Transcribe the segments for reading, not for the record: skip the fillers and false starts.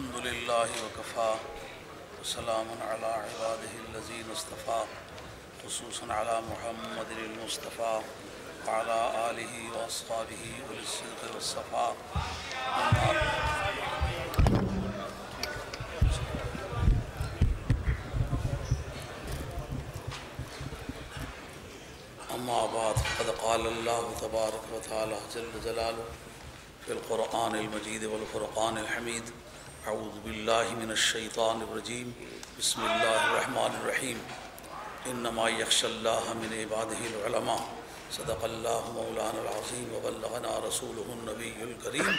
الحمد للہ وکفا وسلام علی عباده الذین اصطفى خصوصا علی محمد المصطفى وعلى آلہ واصحابہ اولی الصدق والصفاء اما بعد فقد قال اللہ تبارک وتعالی جل جلالہ فی القرآن المجید والفرقان الحمید اعوذ باللہ من الشیطان الرجیم بسم اللہ الرحمن الرحیم انما یخشی اللہ من عبادہ العلماء صدق اللہ مولانا العظیم وبلغنا رسولہ النبی الکریم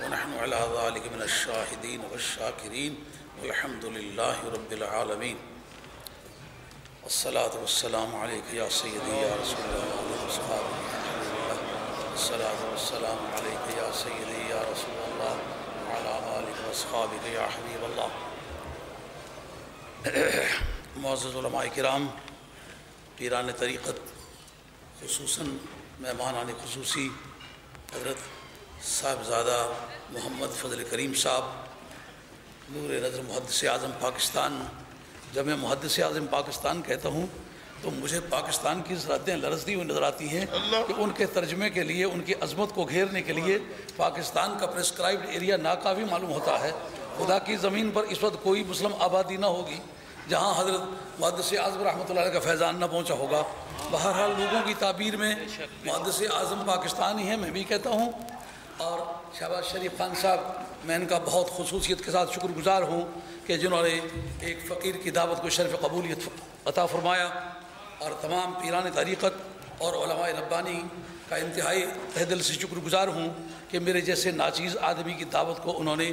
ونحن علی ذلک من الشاہدین والشاکرین والحمد للہ رب العالمین الصلاة والسلام علیک یا سیدی یا رسول اللہ علیہ وسلم الصلاة والسلام علیک یا سیدی یا رسول اللہ وعلی آلہ واصحابہ یا حبیب اللہ۔ معزز علماء کرام، پیران طریقت، خصوصاً مہمانان خصوصی حضرت صاحبزادہ محمد فضل کریم صاحب نور نظر محدث اعظم پاکستان۔ جب میں محدث اعظم پاکستان کہتا ہوں تو مجھے پاکستان کی سرحدیں لرزتی ہوئی نظر آتی ہیں کہ ان کے ترجمے کے لیے، ان کی عظمت کو گھیرنے کے لیے پاکستان کا پرسکرائبڈ ایریا ناکافی معلوم ہوتا ہے۔ خدا کی زمین پر اس وقت کوئی مسلم آبادی نہ ہوگی جہاں حضرت محدث اعظم رحمۃ اللہ علیہ کا فیضان نہ پہنچا ہوگا۔ بہرحال لوگوں کی تعبیر میں محدث اعظم پاکستان ہی ہے، میں بھی کہتا ہوں۔ اور شہباز شریف خان صاحب، میں ان کا بہت خصوصیت کے ساتھ شکر گزار ہوں کہ جنہوں نے ایک فقیر کی دعوت کو شرف قبولیت عطا فرمایا، اور تمام پیران طریقت اور علماء ربانی کا انتہائی تہ دل سے شکر گزار ہوں کہ میرے جیسے ناچیز آدمی کی دعوت کو انہوں نے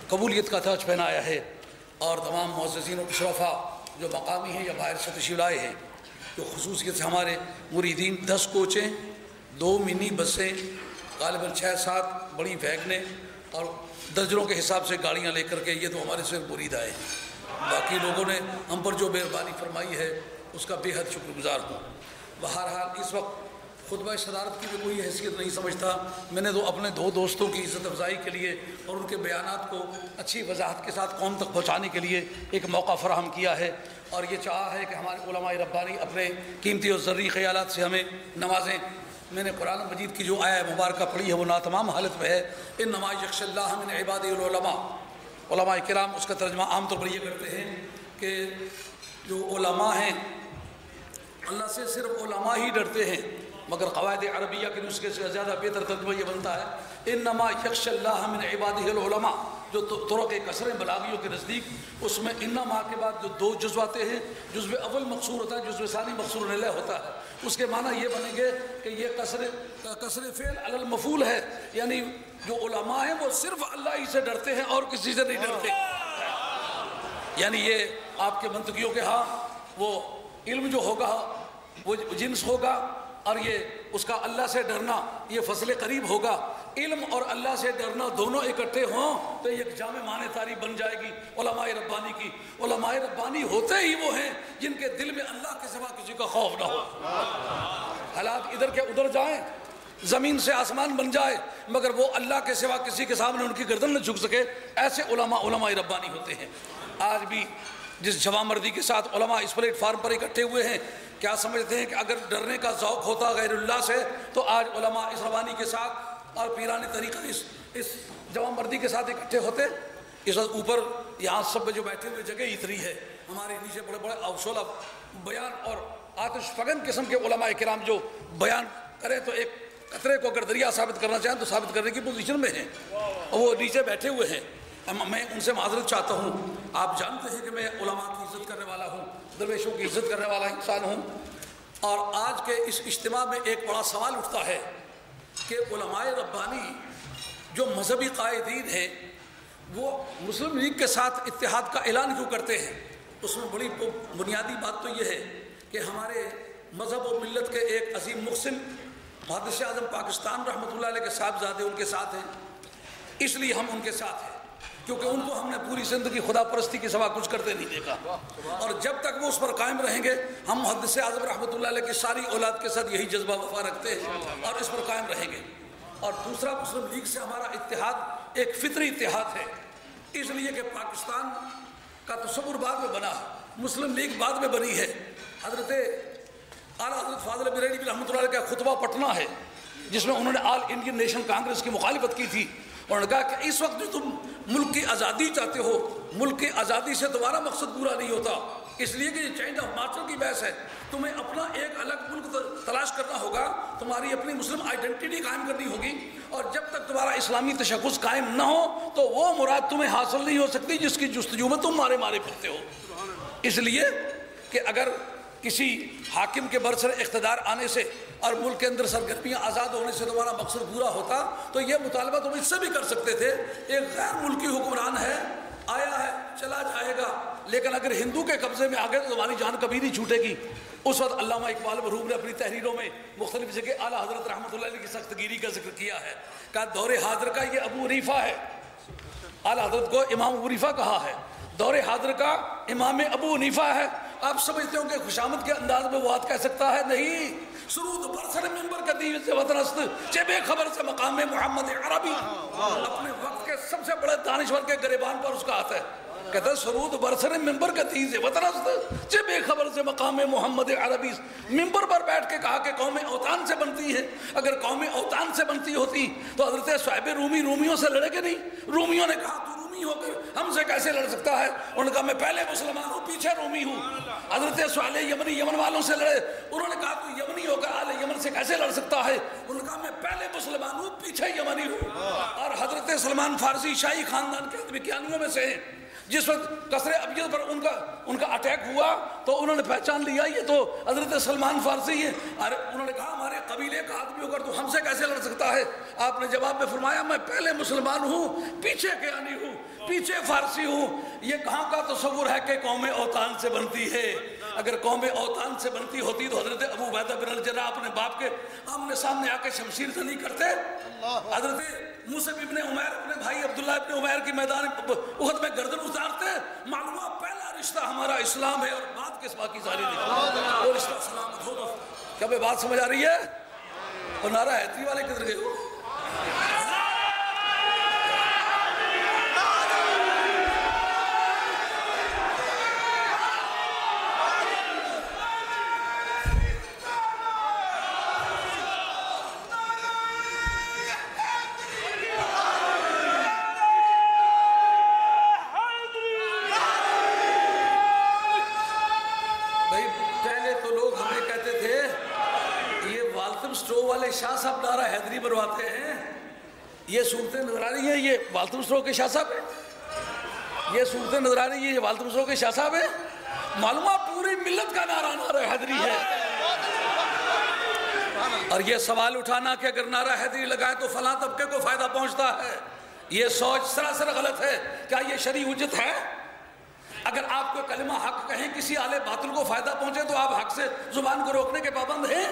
قبولیت کا تاج پہنایا ہے۔ اور تمام معززین و اشرفاء جو مقامی ہیں یا باہر سے تشریف لائے ہیں، جو خصوصیت سے ہمارے مریدین 10 کوچیں، 2 منی بسیں، غالباً 6-7 بڑی ویگنیں اور درجنوں کے حساب سے گاڑیاں لے کر کے، یہ تو ہمارے صرف مرید آئے ہیں۔ باقی لوگوں نے ہم پر جو مہربانی فرمائی ہے اس کا بے حد شکر گزار ہوں۔ بہرحال اس وقت خطبہ صدارت کی بھی کوئی حیثیت نہیں سمجھتا، میں نے تو اپنے 2 دوستوں کی عزت افزائی کے لیے اور ان کے بیانات کو اچھی وضاحت کے ساتھ قوم تک پہنچانے کے لیے ایک موقع فراہم کیا ہے، اور یہ چاہا ہے کہ ہمارے علماء ربانی اپنے قیمتی اور ذرّی خیالات سے ہمیں نوازیں۔ میں نے قرآن مجید کی جو آیہ مبارکہ پڑھی ہے وہ ناتمام حالت میں ہے، انما یخشی اللہ من عبادہ العلماء۔ علماء کرام اس کا ترجمہ عام طور پر یہ کرتے ہیں کہ جو علماء ہیں اللہ سے صرف علماء ہی ڈرتے ہیں، مگر قواعد عربیہ کے نسخے سے زیادہ بہتر ترجمہ یہ بنتا ہے انما یخشی اللہ من عبادہ العلماء۔ جو طرق قصر بلاغیوں کے نزدیک اس میں انما کے بعد جو 2 جزو آتے ہیں، جزو اول مقصور ہوتا ہے، جزو ثانی مقصور علیہ ہوتا ہے۔ اس کے معنی یہ بنیں گے کہ یہ قصر فعل علی المفعول ہے، یعنی جو علماء ہیں وہ صرف اللہ ہی سے ڈرتے ہیں اور کسی سے نہیں ڈرتے۔ یعنی یہ آپ کے منطقیوں کے ہاں وہ علم جو ہوگا وہ جنس ہوگا، اور یہ اس کا اللہ سے ڈرنا یہ فصل قریب ہوگا۔ علم اور اللہ سے ڈرنا دونوں اکٹھے ہوں تو ایک جامع معنی تعریف بن جائے گی علماء ربانی کی۔ علماء ربانی ہوتے ہی وہ ہیں جن کے دل میں اللہ کے سوا کسی کا خوف نہ ہو۔ حالات ادھر کے ادھر جائیں، زمین سے آسمان بن جائے، مگر وہ اللہ کے سوا کسی کے سامنے ان کی گردن نہ جھک سکے، ایسے علماء ربانی ہوتے ہیں۔ آج بھی جس جوامردی کے ساتھ علماء اس پلیٹ فارم پر اکٹھے ہوئے ہیں، کیا سمجھتے ہیں کہ اگر ڈرنے کا ذوق ہوتا غیر اللہ سے تو آج علماء اس ربانی کے ساتھ اور پیران طریقت اس جوامردی کے ساتھ اکٹھے ہوتے؟ اس وقت اوپر یہاں سب جو بیٹھے ہوئے جگہ اتنی ہے، ہمارے نیچے بڑے بڑے اوصولہ بیان اور آتش فگن قسم کے علماء کرام جو بیان کریں تو ایک قطرے کو اگر دریا ثابت کرنا چاہیں تو ثابت کرنے کی پوزیشن میں ہیں، اور وہ نیچے بیٹھے ہوئے ہیں۔ میں ان سے معذرت چاہتا ہوں، آپ جانتے ہیں کہ میں علماء کی عزت کرنے والا ہوں، درویشوں کی عزت کرنے والا انسان ہوں، اور آج کے اس اجتماع میں ایک بڑا سوال اٹھتا ہے کہ علماء ربانی جو مذہبی قائدین ہیں وہ مسلم لیگ کے ساتھ اتحاد کا اعلان کیوں کرتے ہیں؟ اس میں بڑی بنیادی بات تو یہ ہے کہ ہمارے مذہب و ملت کے ایک عظیم محسن محدث اعظم پاکستان رحمۃ اللہ علیہ کے صاحبزادے ان کے ساتھ ہیں، اس لیے ہم ان کے ساتھ ہیں، کیونکہ ان کو ہم نے پوری زندگی خدا پرستی کے سوا کچھ کرتے نہیں دیکھا، اور جب تک وہ اس پر قائم رہیں گے ہم محدث اعظم رحمۃ اللہ علیہ کی ساری اولاد کے ساتھ یہی جذبہ وفا رکھتے ہیں اور اس پر قائم رہیں گے۔ اور دوسرا مسلم لیگ سے ہمارا اتحاد ایک فطری اتحاد ہے، اس لیے کہ پاکستان کا تصور بعد میں بنا، مسلم لیگ بعد میں بنی ہے۔ حضرت اعلیٰ حضرت فاضل بریلوی رحمۃ اللہ علیہ کا خطبہ پٹنہ ہے، جس میں انہوں نے آل انڈین نیشنل کانگریس کی مخالفت کی تھی، اور نے کہا کہ اس وقت جو تم ملک کی آزادی چاہتے ہو، ملک کی آزادی سے تمہارا مقصد پورا نہیں ہوتا، اس لیے کہ یہ چینج آف ماسٹر کی بحث ہے، تمہیں اپنا ایک الگ ملک تلاش کرنا ہوگا، تمہاری اپنی مسلم آئیڈینٹی قائم کرنی ہوگی، اور جب تک تمہارا اسلامی تشخص قائم نہ ہو تو وہ مراد تمہیں حاصل نہیں ہو سکتی جس کی جستجو میں تم مارے پھرتے ہو۔ اس لیے کہ اگر کسی حاکم کے برسر اقتدار آنے سے اور ملک کے اندر سرگرمیاں آزاد ہونے سے تمہارا مقصد پورا ہوتا تو یہ مطالبہ تم اس سے بھی کر سکتے تھے، ایک غیر ملکی حکمران ہے، آیا ہے چلا جائے گا، لیکن اگر ہندو کے قبضے میں آ گئے تو تمہاری جان کبھی نہیں چھوٹے گی۔ اس وقت علامہ اقبال مرحوم نے اپنی تحریروں میں مختلف جگہ اعلیٰ حضرت رحمۃ اللہ علیہ کی سخت گیری کا ذکر کیا ہے، کہا دور حاضر کا یہ ابو حنیفہ ہے، اعلیٰ حضرت کو امام ابو حنیفہ کہا ہے، دور حاضر کا امام ابو حنیفہ ہے۔ آپ سمجھتے ہو کہ خوشامد کے انداز میں وہ بات کہہ سکتا ہے؟ نہیں، سرود برسر ممبر کا دیو سے وطن است چہ بے خبر سے مقام محمد عربی، اپنے وقت کے سب سے بڑے دانشور کے گریبان پر اس کا ہاتھ ہے، کہتا ہے سرود برسر ممبر کا دیو سے وطن است چہ بے خبر سے مقام محمد عربی۔ ممبر پر بیٹھ کے کہا کہ قوم اوطان سے بنتی ہے، اگر قوم اوطان سے بنتی ہوتی تو حضرت صہیب رومی رومیوں سے لڑے کہ نہیں؟ رومیوں نے کہا تو رومی ہو کر ہم سے کیسے لڑ سکتا ہے؟ انہوں نے کہا میں پہلے مسلمان ہوں پیچھے رومی ہوں۔ حضرت صالح یمنی یمن والوں سے لڑے، انہوں نے کہا تو یمنی ہو کر آل یمن سے کیسے لڑ سکتا ہے؟ انہوں نے کہا میں پہلے مسلمان ہوں پیچھے یمنی ہوں۔ اور حضرت سلمان فارسی شاہی خاندان کے ادبیانیوں میں سے ہیں، جس وقت قصر ابیض پر ان کا اٹیک ہوا تو انہوں نے پہچان لیا یہ تو حضرت سلمان فارسی ہیں، اور انہوں نے کہا ہمارے قبیلے کا آدمی ہو کر تو ہم سے کیسے لڑ سکتا ہے؟ آپ نے جواب میں فرمایا میں پہلے مسلمان ہوں پیچھے کیانی ہوں، پیچھے فارسی ہوں۔ یہ کہاں کا تصور ہے کہ قوم اوطان سے بنتی ہے؟ اگر قوم اوطان سے بنتی ہوتی تو حضرت ابو عبیدہ بن الجراح اپنے باپ کے آمنے سامنے آ کے شمشیر سے نہیں کرتے؟ حضرت موسیٰ ابن عمیر اپنے بھائی عبداللہ ابن عمیر کی میدان احد میں گردن اتارتے؟ معلوم ہے پہلا رشتہ ہمارا اسلام ہے اور بات کس باقی ساری نہیں، وہ رشتہ سلامت ہو۔ کیا میں بات سمجھ آ رہی ہے؟ اور نعرہ حیدری والے کدھر گئے ہو؟ شاہ صاحب نعرہ حیدری بنواتے ہیں، یہ صورتیں نظر آ رہی ہیں، یہ والتم سرو کے شاہ صاحب ہیں، یہ صورتیں نظر آ رہی ہیں، یہ والتم سرو کے شاہ صاحب ہیں۔ معلومہ پوری ملت کا نعرہ حیدری ہے۔ اور یہ سوال اٹھانا کہ اگر نعرہ حیدری لگائے تو فلاں طبقے کو فائدہ پہنچتا ہے، یہ سوچ سراسر غلط ہے۔ کیا یہ شرعی حجت ہے؟ اگر آپ کو کلمہ حق کہیں کسی اہل باطل کو فائدہ پہنچے تو آپ حق سے زبان کو روکنے کے پابند ہیں؟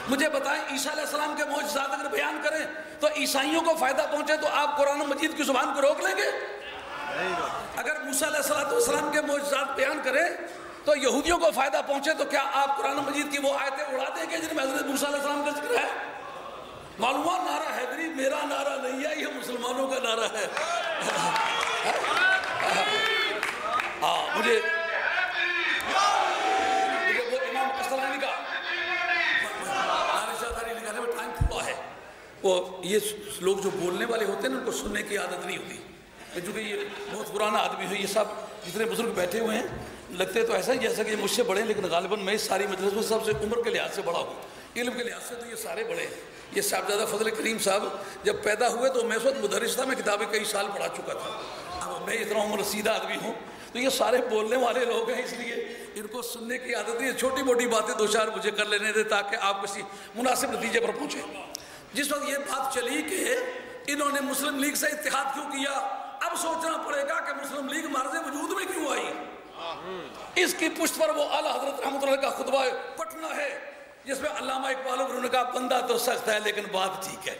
مجھے بتائیں عیسیٰ علیہ السلام کے معجزات اگر بیان کریں تو عیسائیوں کو فائدہ پہنچے تو آپ قرآن مجید کی زبان کو روک لیں گے؟ اگر موسیٰ علیہ السلام کے معجزات بیان کریں تو یہودیوں کو فائدہ پہنچے تو کیا آپ قرآن مجید کی وہ آیتیں اڑا دیں گے جن میں حضرت موسیٰ علیہ السلام کا ذکر ہے؟ معلومات نعرہ حیدری میرا نعرہ نہیں ہے، یہ مسلمانوں کا نعرہ ہے۔ مجھے وہ امام قسطلانی کا وہ یہ لوگ جو بولنے والے ہوتے ہیں ان کو سننے کی عادت نہیں ہوتی، چونکہ یہ بہت پرانا آدمی ہے، یہ سب جتنے بزرگ بیٹھے ہوئے ہیں لگتے تو ایسا ہی جیسا کہ یہ مجھ سے بڑے ہیں، لیکن غالباً میں اس ساری مجلس میں سب سے عمر کے لحاظ سے بڑا ہوں، علم کے لحاظ سے تو یہ سارے بڑے ہیں۔ یہ صاحبزادہ فضل کریم صاحب جب پیدا ہوئے تو میں اس وقت مدرس تھا، میں کتابیں کئی سال پڑھا چکا تھا، اب میں اتنا عمر رسیدہ آدمی ہوں تو یہ سارے بولنے والے لوگ ہیں، اس لیے ان کو سننے کی عادت نہیں ہے، چھوٹی موٹی باتیں دو چار مجھے کر لینے دے تاکہ آپ کسی مناسب نتیجے پر پہنچیں۔ جس وقت یہ بات چلی کہ انہوں نے مسلم لیگ سے اتحاد کیوں کیا، اب سوچنا پڑے گا کہ مسلم لیگ مرض وجود میں کیوں آئی۔ اس کی پشت پر وہ اعلیٰ حضرت رحمۃ اللہ کا خطبہ پٹنہ ہے جس میں علامہ اقبال نے کہا بندہ تو سخت ہے لیکن بات ٹھیک ہے۔